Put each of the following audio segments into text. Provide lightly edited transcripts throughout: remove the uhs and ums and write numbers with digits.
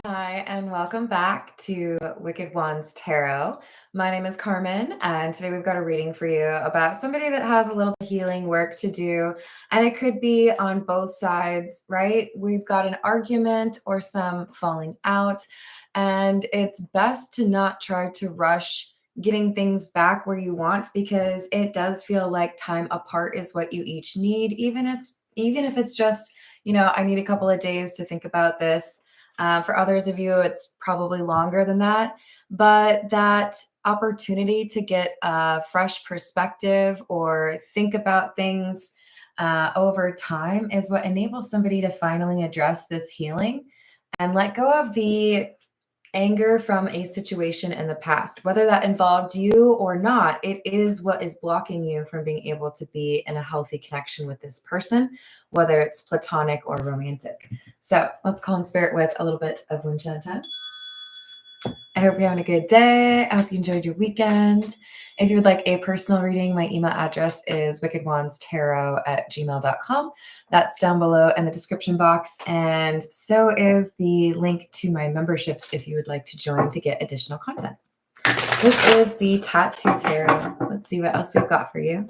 Hi, and welcome back to Wicked Ones Tarot. My name is Carmen, and today we've got a reading for you about somebody that has a little healing work to do. And it could be on both sides, right? We've got an argument or some falling out, and it's best to not try to rush getting things back where you want because it does feel like time apart is what you each need, even if it's just, I need a couple of days to think about this. For others of you, it's probably longer than that. But that opportunity to get a fresh perspective or think about things over time is what enables somebody to finally address this healing and let go of the anger from a situation in the past. Whether that involved you or not, it is what is blocking you from being able to be in a healthy connection with this person, whether it's platonic or romantic. So let's call in spirit with a little bit of Winchanta. I hope you're having a good day. I hope you enjoyed your weekend. If you would like a personal reading, my email address is wickedwandstarot@gmail.com. That's down below in the description box. And so is the link to my memberships if you would like to join to get additional content. This is the Tattoo Tarot. Let's see what else we've got for you.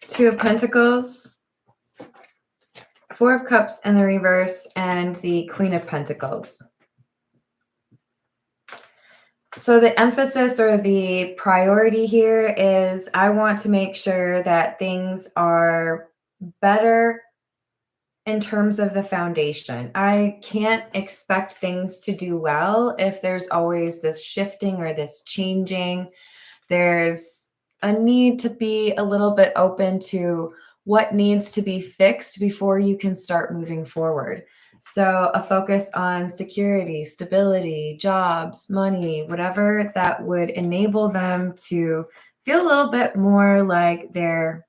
Two of Pentacles, Four of Cups in the reverse, and the Queen of Pentacles. So the emphasis or the priority here is I want to make sure that things are better in terms of the foundation. I can't expect things to do well if there's always this shifting or this changing. There's a need to be a little bit open to what needs to be fixed before you can start moving forward. So a focus on security, stability, jobs, money, whatever that would enable them to feel a little bit more like they're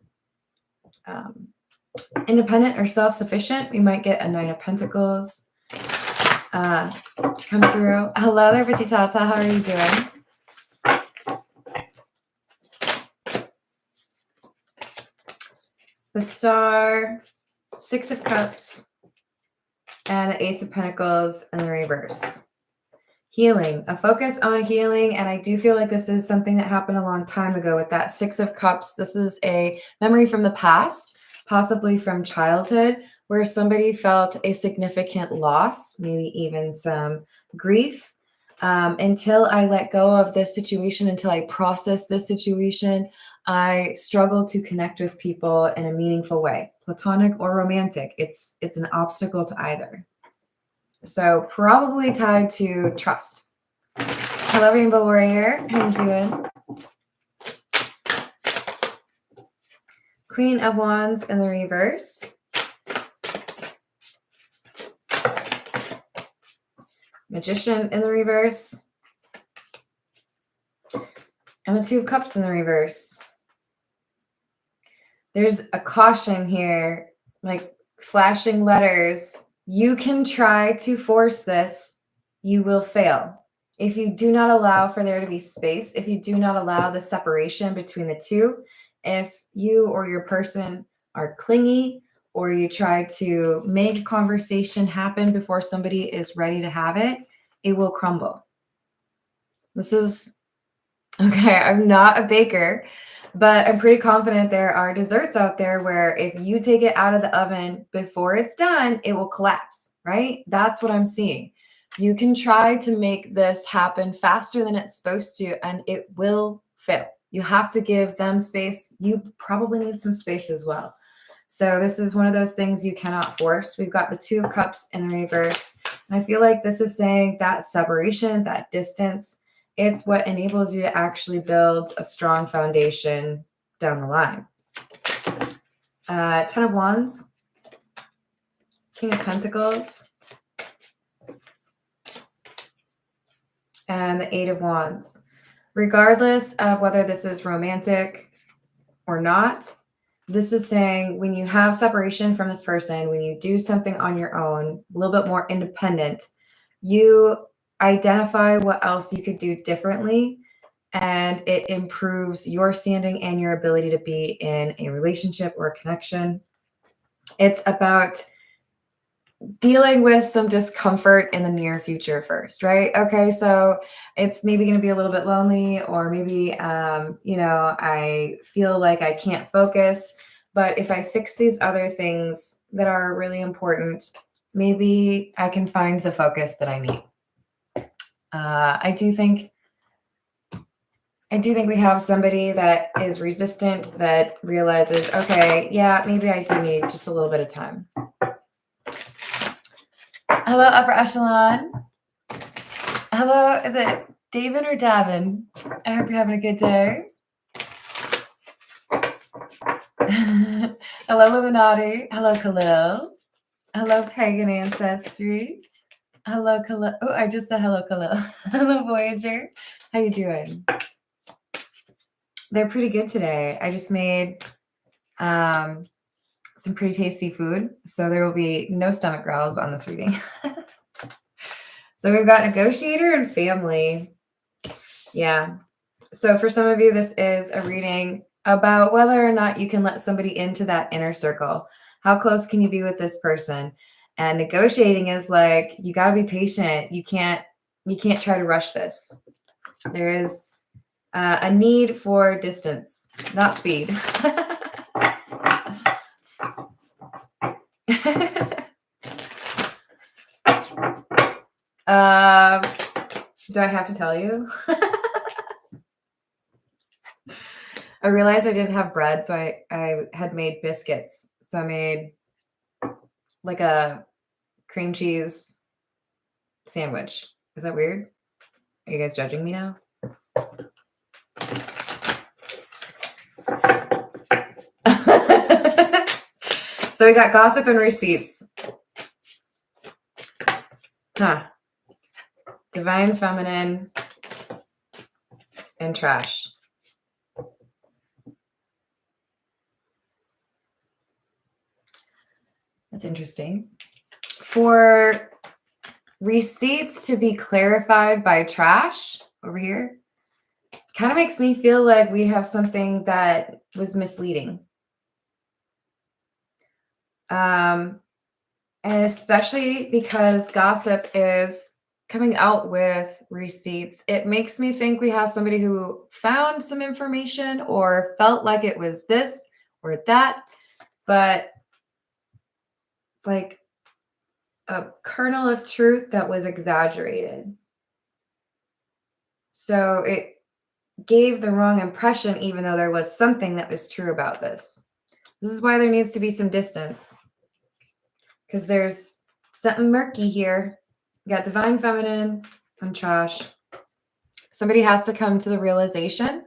independent or self-sufficient. We might get a Nine of Pentacles to come through. Hello there, Vititata. How are you doing? The Star, Six of Cups, and the Ace of Pentacles in the reverse. Healing, a focus on healing. And I do feel like this is something that happened a long time ago with that Six of Cups. This is a memory from the past, possibly from childhood, where somebody felt a significant loss, maybe even some grief. Until I let go of this situation, until I process this situation, I struggle to connect with people in a meaningful way, platonic or romantic. It's an obstacle to either. So probably tied to trust. Hello, Rainbow Warrior. How you doing? Queen of Wands in the reverse. Magician in the reverse. And the Two of Cups in the reverse. There's a caution here, like flashing letters. You can try to force this. You will fail. If you do not allow for there to be space, if you do not allow the separation between the two, if you or your person are clingy, or you try to make a conversation happen before somebody is ready to have it, it will crumble. This is, okay, I'm not a baker, but I'm pretty confident there are desserts out there where if you take it out of the oven before it's done, it will collapse, right? That's what I'm seeing. You can try to make this happen faster than it's supposed to, and it will fail. You have to give them space. You probably need some space as well. So this is one of those things you cannot force. We've got the Two of Cups in the reverse. And I feel like this is saying that separation, that distance, it's what enables you to actually build a strong foundation down the line. Ten of Wands, King of Pentacles, and the Eight of Wands. Regardless of whether this is romantic or not, this is saying when you have separation from this person, when you do something on your own, a little bit more independent, you identify what else you could do differently. and it improves your standing and your ability to be in a relationship or a connection. It's about dealing with some discomfort in the near future first, right? Okay, so it's maybe going to be a little bit lonely, or maybe, I feel like I can't focus. But if I fix these other things that are really important, maybe I can find the focus that I need. I do think we have somebody that is resistant, that realizes, okay, yeah, maybe I do need just a little bit of time. Hello, upper echelon. Hello, is it David or Davin? I hope you're having a good day. Hello, Illuminati. Hello, Khalil. Hello, Pagan Ancestry. Hello, Khalil. Oh, I just said hello, Khalil. Hello, Voyager. How you doing? They're pretty good today. I just made some pretty tasty food, so there will be no stomach growls on this reading. So we've got negotiator and family. Yeah. So for some of you, this is a reading about whether or not you can let somebody into that inner circle. How close can you be with this person? And negotiating is like, you got to be patient. You can't try to rush this. There is a need for distance, not speed. Do I have to tell you? I realized I didn't have bread, so I had made biscuits. So I made like a cream cheese sandwich. Is that weird? Are you guys judging me now? So we got gossip and receipts. Divine feminine and trash. That's interesting. For receipts to be clarified by trash over here, kind of makes me feel like we have something that was misleading. And especially because gossip is coming out with receipts, it makes me think we have somebody who found some information or felt like it was this or that, but it's like a kernel of truth that was exaggerated. So it gave the wrong impression, even though there was something that was true about this. This is why there needs to be some distance, because there's something murky here. You got divine feminine and trash. Somebody has to come to the realization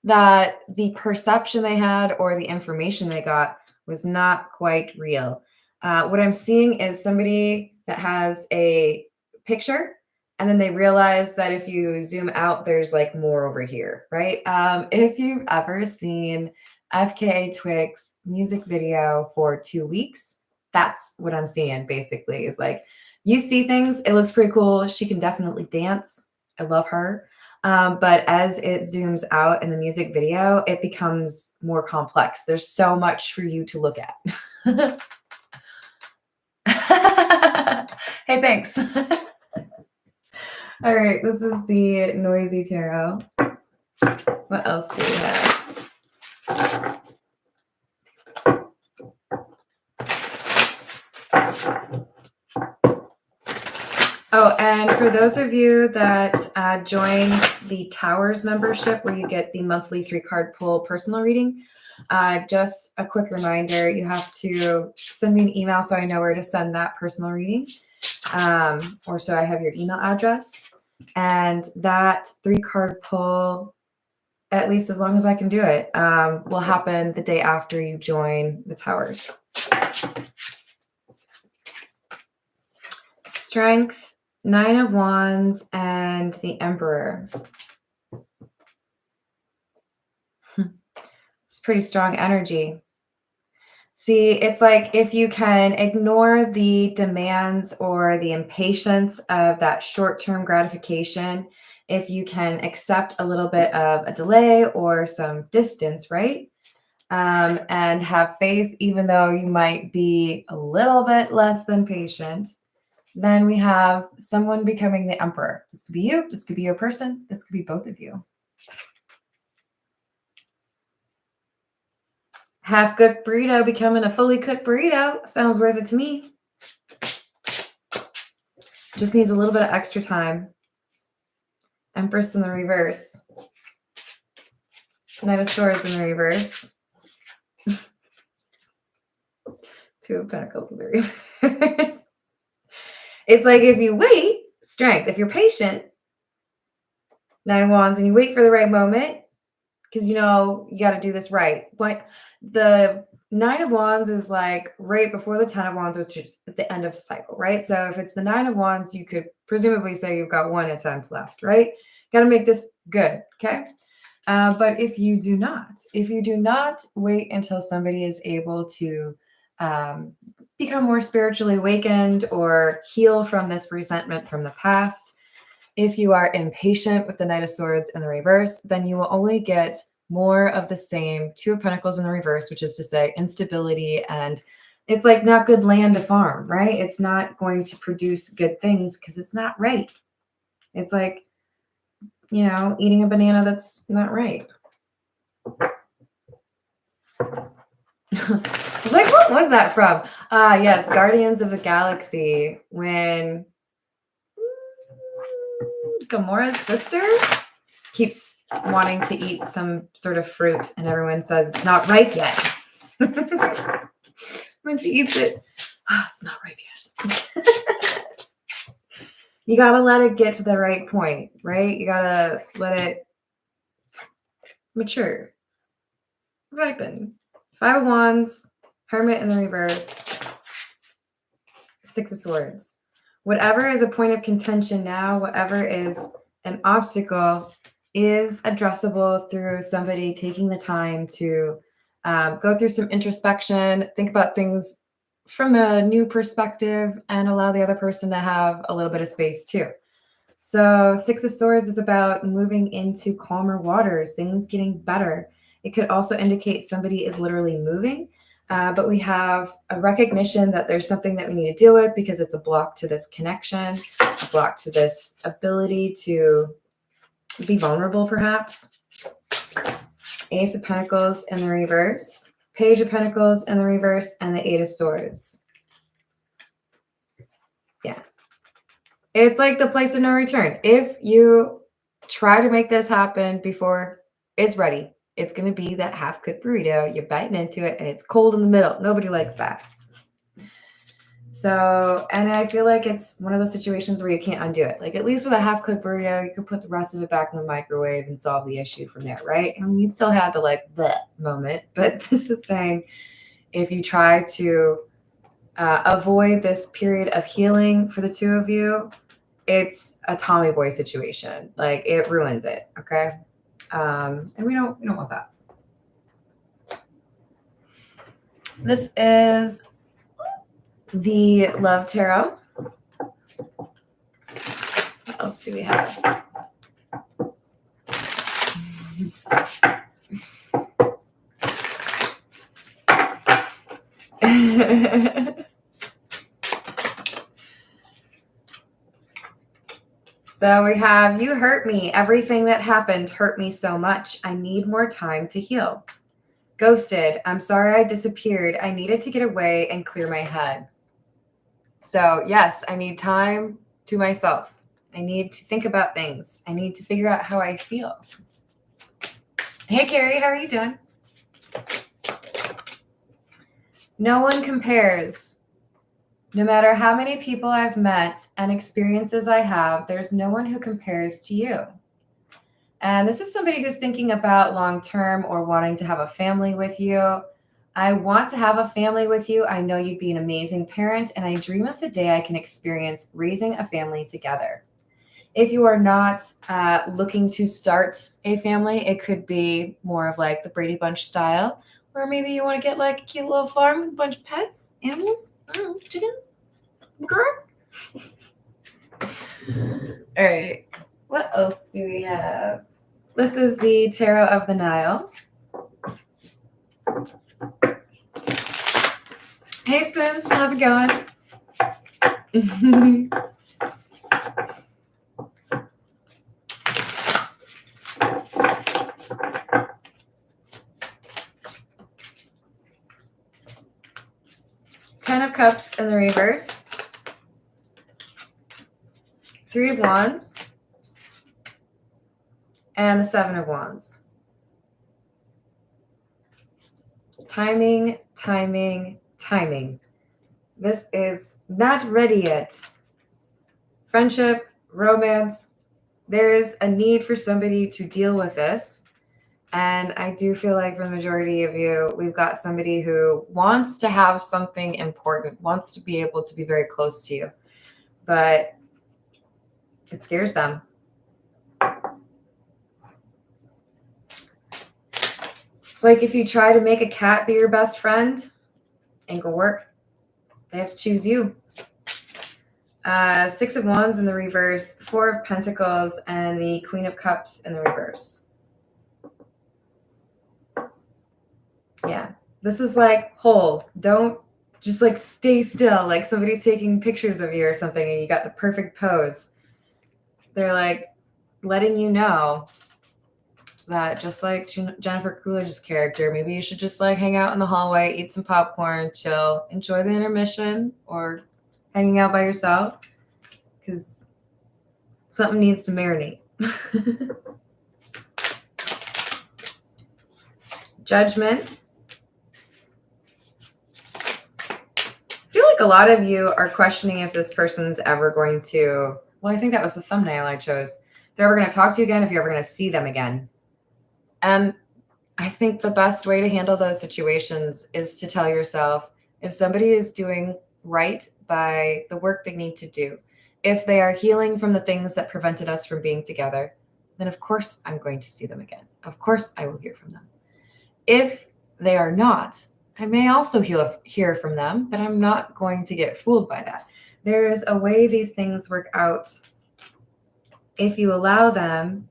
that the perception they had or the information they got was not quite real. What I'm seeing is somebody that has a picture, and then they realize that if you zoom out, there's like more over here, right? If you've ever seen FKA Twigs music video for 2 weeks, that's what I'm seeing basically, is like, you see things, it looks pretty cool. She can definitely dance. I love her. But as it zooms out in the music video, it becomes more complex. There's so much for you to look at. Hey, thanks. All right, this is the noisy tarot. What else do we have? Oh, and for those of you that join the Towers membership, where you get the monthly 3-card pull personal reading, just a quick reminder, you have to send me an email so I know where to send that personal reading, or so I have your email address. And that 3-card pull, at least as long as I can do it, will happen the day after you join the Towers. Strength, 9 of Wands, and the Emperor. It's pretty strong energy. See, it's like if you can ignore the demands or the impatience of that short-term gratification, if you can accept a little bit of a delay or some distance, right? And have faith, even though you might be a little bit less than patient. Then we have someone becoming the emperor. This could be you. This could be your person. This could be both of you. Half-cooked burrito becoming a fully cooked burrito. Sounds worth it to me. Just needs a little bit of extra time. Empress in the reverse. Knight of Swords in the reverse. Two of Pentacles in the reverse. It's like if you wait, strength. If you're patient, Nine of Wands, and you wait for the right moment, because you know you got to do this right. But the Nine of Wands is like right before the Ten of Wands, which is at the end of the cycle, right? So if it's the Nine of Wands, you could presumably say you've got one attempt left, right? Got to make this good, okay? But if you do not wait until somebody is able to become more spiritually awakened or heal from this resentment from the past, if you are impatient with the Knight of Swords in the reverse, then you will only get more of the same. Two of Pentacles in the reverse, which is to say instability, and it's like not good land to farm, right? It's not going to produce good things because it's not ready. It's like, you know, eating a banana that's not ripe. I was like, what was that from? Yes, Guardians of the Galaxy, when Gamora's sister keeps wanting to eat some sort of fruit, and everyone says it's not ripe yet. When she eats it, it's not ripe yet. You gotta let it get to the right point, right? You gotta let it mature, ripen. Five of Wands, Hermit in the reverse, Six of Swords. Whatever is a point of contention now, whatever is an obstacle, is addressable through somebody taking the time to go through some introspection, think about things from a new perspective, and allow the other person to have a little bit of space too. So Six of Swords is about moving into calmer waters, things getting better. It could also indicate somebody is literally moving, but we have a recognition that there's something that we need to deal with because it's a block to this connection, a block to this ability to be vulnerable, perhaps. Ace of Pentacles in the reverse, Page of Pentacles in the reverse, and the Eight of Swords. Yeah. It's like the place of no return. If you try to make this happen before it's ready, it's going to be that half-cooked burrito. You're biting into it, and it's cold in the middle. Nobody likes that. So, and I feel like it's one of those situations where you can't undo it. Like, at least with a half-cooked burrito, you could put the rest of it back in the microwave and solve the issue from there, right? And we still had the, like, the moment. But this is saying if you try to avoid this period of healing for the two of you, it's a Tommy Boy situation. Like, it ruins it, okay? And we don't want that. This is the Love Tarot. What else do we have? So we have, you hurt me. Everything that happened hurt me so much. I need more time to heal. Ghosted. I'm sorry I disappeared. I needed to get away and clear my head. So yes, I need time to myself. I need to think about things. I need to figure out how I feel. Hey, Carrie, how are you doing? No one compares. No matter how many people I've met and experiences I have, there's no one who compares to you. And this is somebody who's thinking about long-term or wanting to have a family with you. I want to have a family with you. I know you'd be an amazing parent, and I dream of the day I can experience raising a family together. If you are not looking to start a family, it could be more of like the Brady Bunch style, or maybe you want to get like a cute little farm with a bunch of pets, animals, I don't know, chickens, girl. All right. What else do we have? This is the Tarot of the Nile. Hey, Spoons. How's it going? 10 of Cups in the reverse. 3 of Wands. And the 7 of Wands. Timing, timing, timing. This is not ready yet. Friendship, romance, there is a need for somebody to deal with this. And I do feel like for the majority of you, we've got somebody who wants to have something important, wants to be able to be very close to you, but it scares them. It's like if you try to make a cat be your best friend, ain't gonna work. They have to choose you. 6 of Wands in the reverse, 4 of Pentacles, and the Queen of Cups in the reverse. Yeah, this is like, hold, don't just like stay still, like somebody's taking pictures of you or something and you got the perfect pose. They're like letting you know that just like Jennifer Coolidge's character, maybe you should just like hang out in the hallway, eat some popcorn, chill, enjoy the intermission, or hanging out by yourself, because something needs to marinate. Judgment. I feel like a lot of you are questioning if this person's ever going to, well, I think that was the thumbnail I chose. If they're ever going to talk to you again, if you're ever going to see them again. And I think the best way to handle those situations is to tell yourself, if somebody is doing right by the work they need to do, if they are healing from the things that prevented us from being together, then of course I'm going to see them again. Of course I will hear from them. If they are not, I may also hear from them, but I'm not going to get fooled by that. There is a way these things work out if you allow them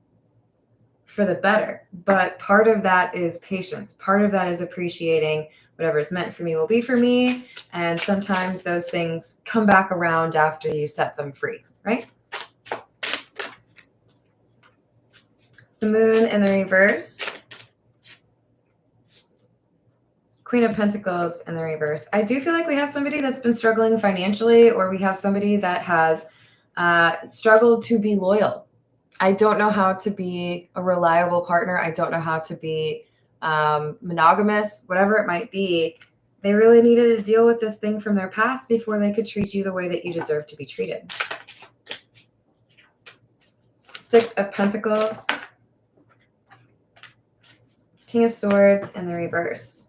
for the better. But part of that is patience. Part of that is appreciating whatever is meant for me will be for me. And sometimes those things come back around after you set them free, right? The Moon in the reverse. Queen of Pentacles in the reverse. I do feel like we have somebody that's been struggling financially, or we have somebody that has struggled to be loyal. I don't know how to be a reliable partner. I don't know how to be monogamous, whatever it might be. They really needed to deal with this thing from their past before they could treat you the way that you deserve to be treated. 6 of Pentacles. King of Swords in the reverse.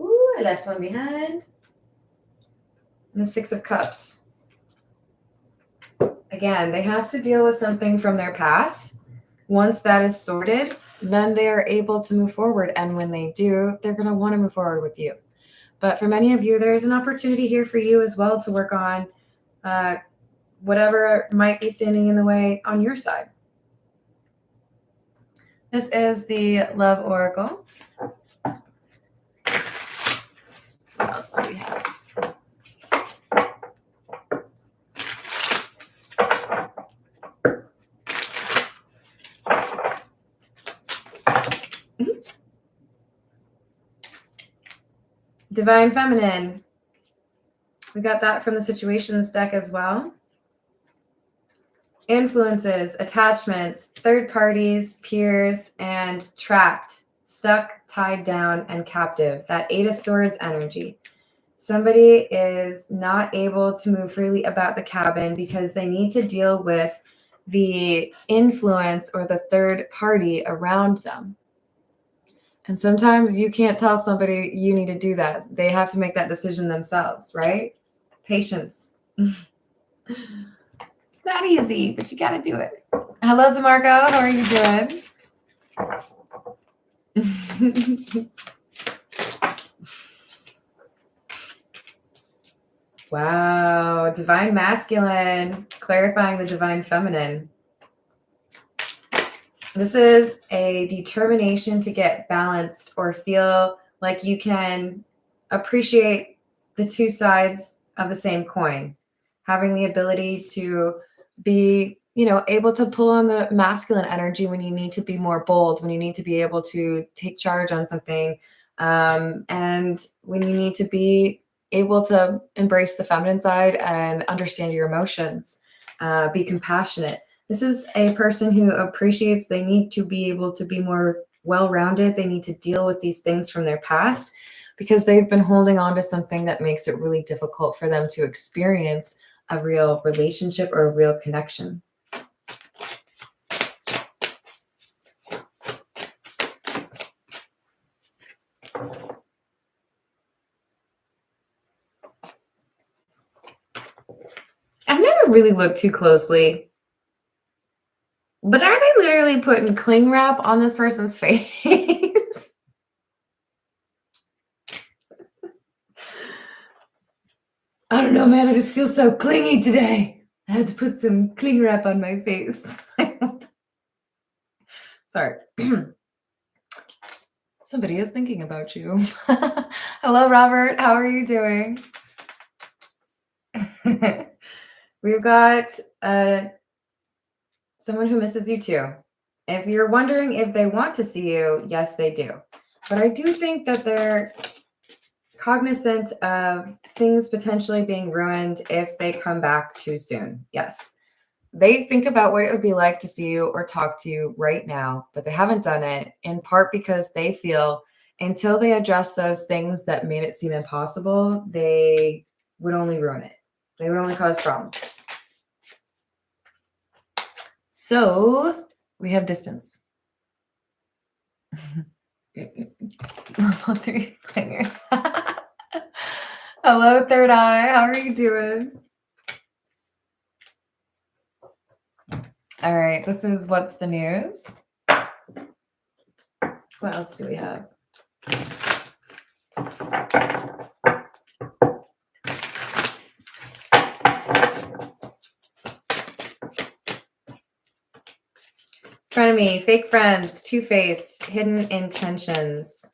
Ooh, I left one behind. And the 6 of Cups. Again, they have to deal with something from their past. Once that is sorted, then they are able to move forward. And when they do, they're going to want to move forward with you. But for many of you, there's an opportunity here for you as well to work on whatever might be standing in the way on your side. This is the Love Oracle. What else do we have? Divine Feminine. We got that from the Situations deck as well. Influences, attachments, third parties, peers, and trapped, stuck, tied down, and captive. That 8 of Swords energy. Somebody is not able to move freely about the cabin because they need to deal with the influence or the third party around them. And sometimes you can't tell somebody you need to do that. They have to make that decision themselves, right? Patience. It's not easy, but you got to do it. Hello, DeMarco. How are you doing? Wow. Divine Masculine. Clarifying the Divine Feminine. This is a determination to get balanced or feel like you can appreciate the two sides of the same coin. Having the ability to be, able to pull on the masculine energy when you need to be more bold, when you need to be able to take charge on something, and when you need to be able to embrace the feminine side and understand your emotions, be compassionate. This is a person who appreciates they need to be able to be more well-rounded. They need to deal with these things from their past because they've been holding on to something that makes it really difficult for them to experience a real relationship or a real connection. I've never really looked too closely, but are they literally putting cling wrap on this person's face? I don't know, man. I just feel so clingy today. I had to put some cling wrap on my face. Sorry. Somebody is thinking about you. Hello, Robert. How are you doing? We've got someone who misses you too. If you're wondering if they want to see you, yes, they do. But I do think that they're cognizant of things potentially being ruined if they come back too soon. Yes. They think about what it would be like to see you or talk to you right now, but they haven't done it, in part because they feel until they address those things that made it seem impossible, they would only ruin it. They would only cause problems. So we have distance. Level 3 clinger. Hello, third eye. How are you doing? All right, this is What's the News. What else do we have? Frenemy, fake friends, two-faced, hidden intentions.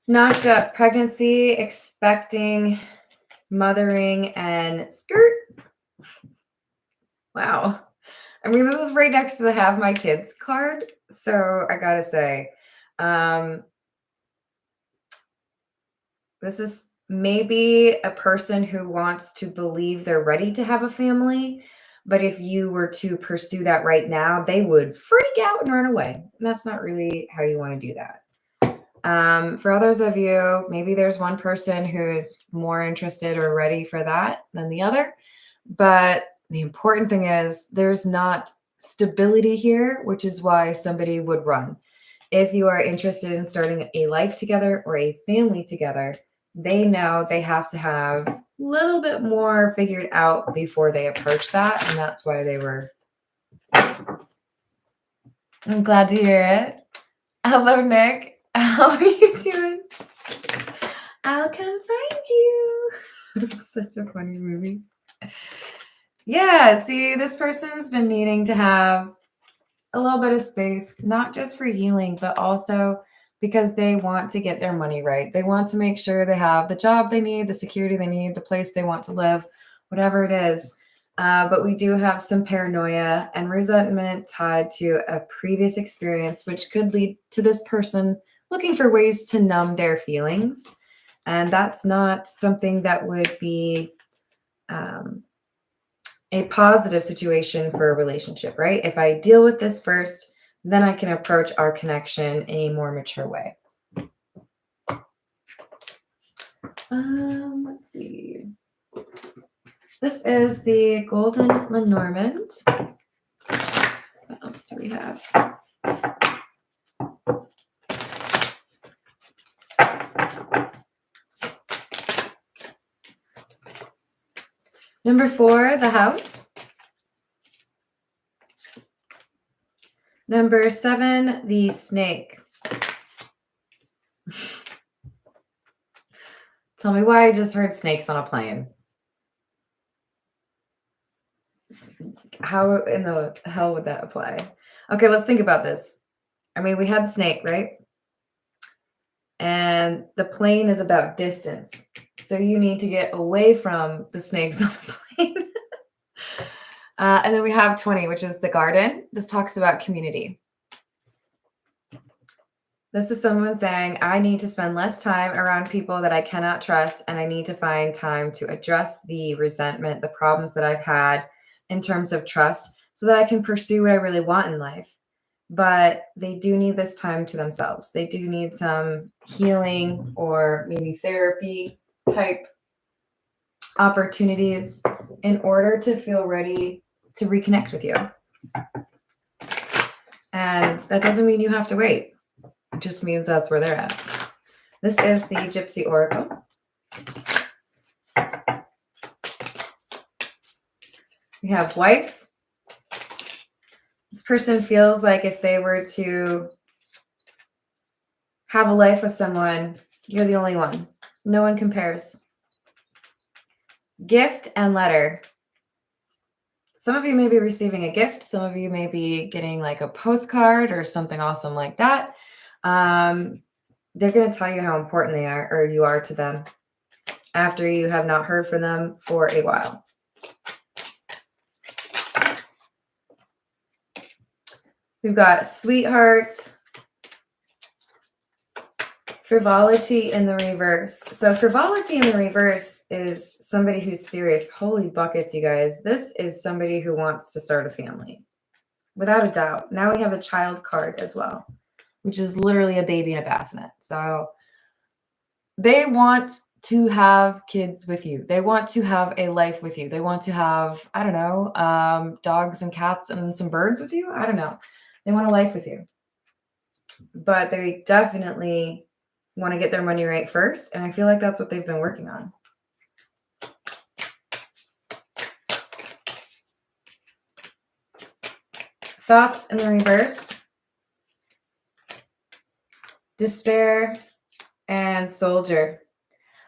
Knocked up, pregnancy, expecting, mothering, and skirt. Wow. I mean, this is right next to the Have My Kids card. So I gotta say, this is maybe a person who wants to believe they're ready to have a family. But if you were to pursue that right now, they would freak out and run away. And that's not really how you want to do that. For others of you, maybe there's one person who's more interested or ready for that than the other. But the important thing is there's not stability here, which is why somebody would run. If you are interested in starting a life together or a family together, they know they have to have a little bit more figured out before they approach that. And that's why they were. I'm glad to hear it. Hello, Nick. How are you doing? I'll come find you. It's such a funny movie. Yeah, see, this person's been needing to have a little bit of space, not just for healing, but also because they want to get their money right. They want to make sure they have the job they need, the security they need, the place they want to live, whatever it is. But we do have some paranoia and resentment tied to a previous experience, which could lead to this person looking for ways to numb their feelings. And that's not something that would be a positive situation for a relationship, right? If I deal with this first, then I can approach our connection in a more mature way. Let's see. This is the Golden Lenormand. What else do we have? Number 4, the House. Number 7, the Snake. Tell me why I just heard snakes on a plane. how in the hell would that apply? Okay, let's think about this. I mean, we had the snake, right? And the plane is about distance. So you need to get away from the snakes on the plane. And then we have 20, which is the garden. This talks about community. This is someone saying, I need to spend less time around people that I cannot trust, and I need to find time to address the resentment, the problems that I've had in terms of trust, so that I can pursue what I really want in life. But they do need this time to themselves. They do need some healing or maybe therapy type opportunities in order to feel ready to reconnect with you. And that doesn't mean you have to wait. It just means that's where they're at. This is the Gypsy Oracle. We have wife. This person feels like if they were to have a life with someone, you're the only one. No one compares. Gift and letter. Some of you may be receiving a gift. Some of you may be getting like a postcard or something awesome like that. They're going to tell you how important they are, or you are to them, after you have not heard from them for a while. We've got sweetheart, frivolity in the reverse. So frivolity in the reverse is somebody who's serious. Holy buckets, you guys. This is somebody who wants to start a family. Without a doubt. Now we have the child card as well, which is literally a baby in a bassinet. So they want to have kids with you. They want to have a life with you. They want to have, I don't know, dogs and cats and some birds with you. I don't know. They want a life with you. But they definitely want to get their money right first. And I feel like that's what they've been working on. Thoughts in the reverse. Despair and soldier.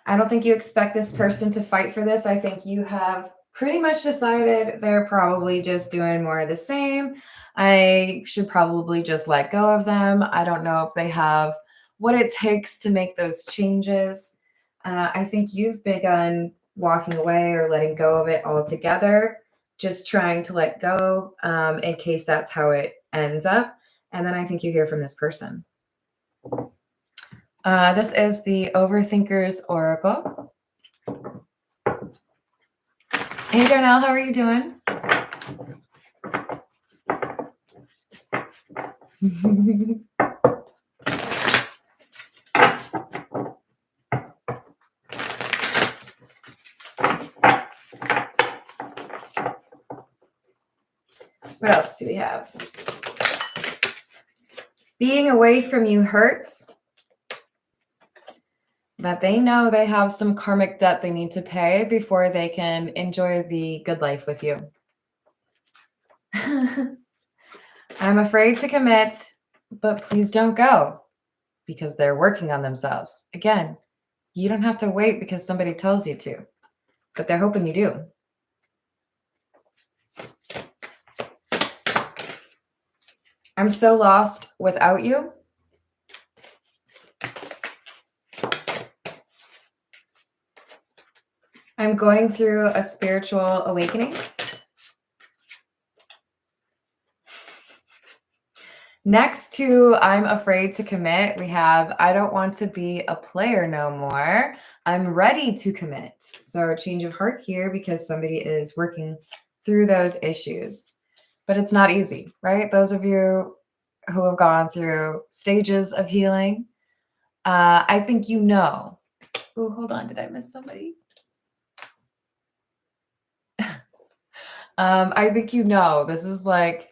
I don't think you expect this person to fight for this. I think you have pretty much decided they're probably just doing more of the same. I should probably just let go of them. I don't know if they have what it takes to make those changes. I think you've begun walking away or letting go of it altogether, just trying to let go in case that's how it ends up. And then I think you hear from this person. This is the Overthinker's Oracle. Hey, Darnell, how are you doing? What else do we have? Being away from you hurts, but they know they have some karmic debt they need to pay before they can enjoy the good life with you. I'm afraid to commit, but please don't go, because they're working on themselves. Again, you don't have to wait because somebody tells you to, but they're hoping you do. I'm so lost without you. I'm going through a spiritual awakening. Next to I'm afraid to commit, we have I don't want to be a player no more. I'm ready to commit. So a change of heart here because somebody is working through those issues. But it's not easy, right? Those of you who have gone through stages of healing, I think you know. Oh, hold on. Did I miss somebody? I think you know. This is like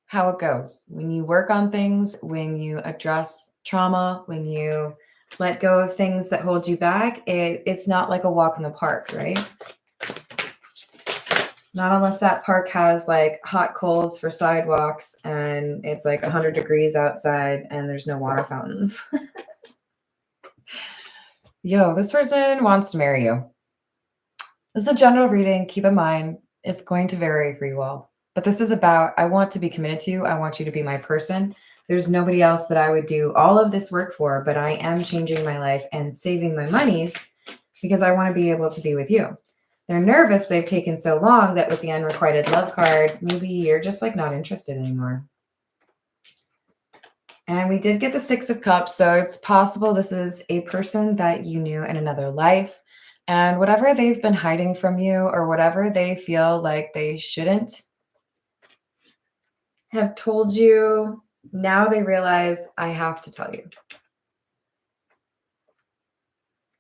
how it goes. When you work on things, when you address trauma, when you let go of things that hold you back, it's not like a walk in the park, right? Not unless that park has like hot coals for sidewalks and it's like 100 degrees outside and there's no water fountains. Yo, this person wants to marry you. This is a general reading. Keep in mind, It's going to vary for you all. But this is about, I want to be committed to you. I want you to be my person. There's nobody else that I would do all of this work for, but I am changing my life and saving my monies because I want to be able to be with you. They're nervous they've taken so long that with the unrequited love card, maybe you're just like not interested anymore. And we did get the Six of Cups, so it's possible this is a person that you knew in another life. And whatever they've been hiding from you or whatever they feel like they shouldn't have told you, now they realize I have to tell you.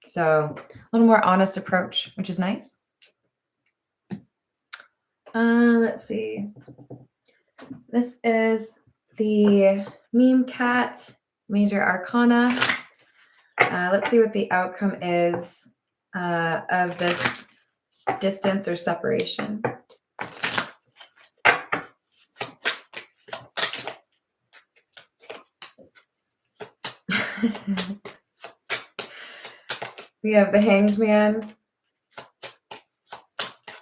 So a little more honest approach, which is nice. Let's see. This is the meme cat, major arcana. Let's see what the outcome is of this distance or separation. We have the Hanged Man,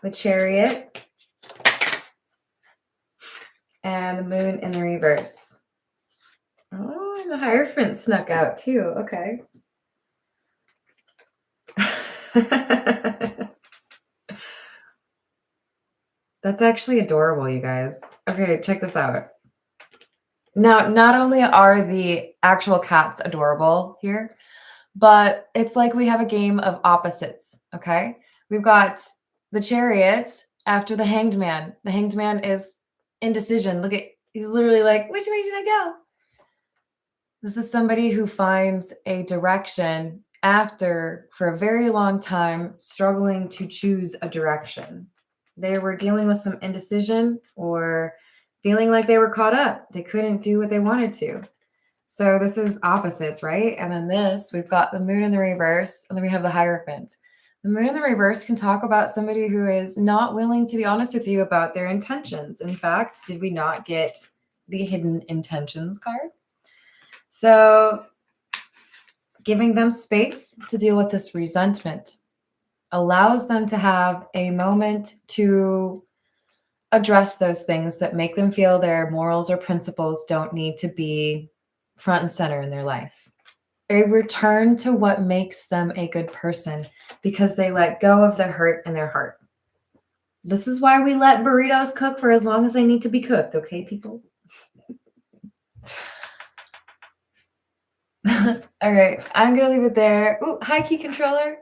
the Chariot, and the Moon in the reverse. Oh, and the Hierophant snuck out too. Okay. That's actually adorable, you guys. Okay, check this out. Now, not only are the actual cats adorable here, but it's like we have a game of opposites, okay? We've got the Chariot after the Hanged Man. The Hanged Man is indecision. Look at, he's literally like, which way should I go? This is somebody who finds a direction after, for a very long time, struggling to choose a direction. They were dealing with some indecision or feeling like they were caught up. They couldn't do what they wanted to. So this is opposites, right? And then this, we've got the Moon in the reverse, and then we have the Hierophant. The Moon in the reverse can talk about somebody who is not willing to be honest with you about their intentions. In fact, did we not get the Hidden Intentions card? So giving them space to deal with this resentment allows them to have a moment to address those things that make them feel their morals or principles don't need to be front and center in their life. A return to what makes them a good person because they let go of the hurt in their heart. This is why we let burritos cook for as long as they need to be cooked, okay, people? All right, I'm gonna leave it there. Ooh, hi, Key Controller.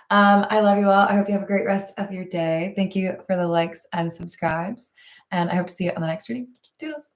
I love you all. I hope you have a great rest of your day. Thank you for the likes and subscribes, and I hope to see you on the next reading. Doodles.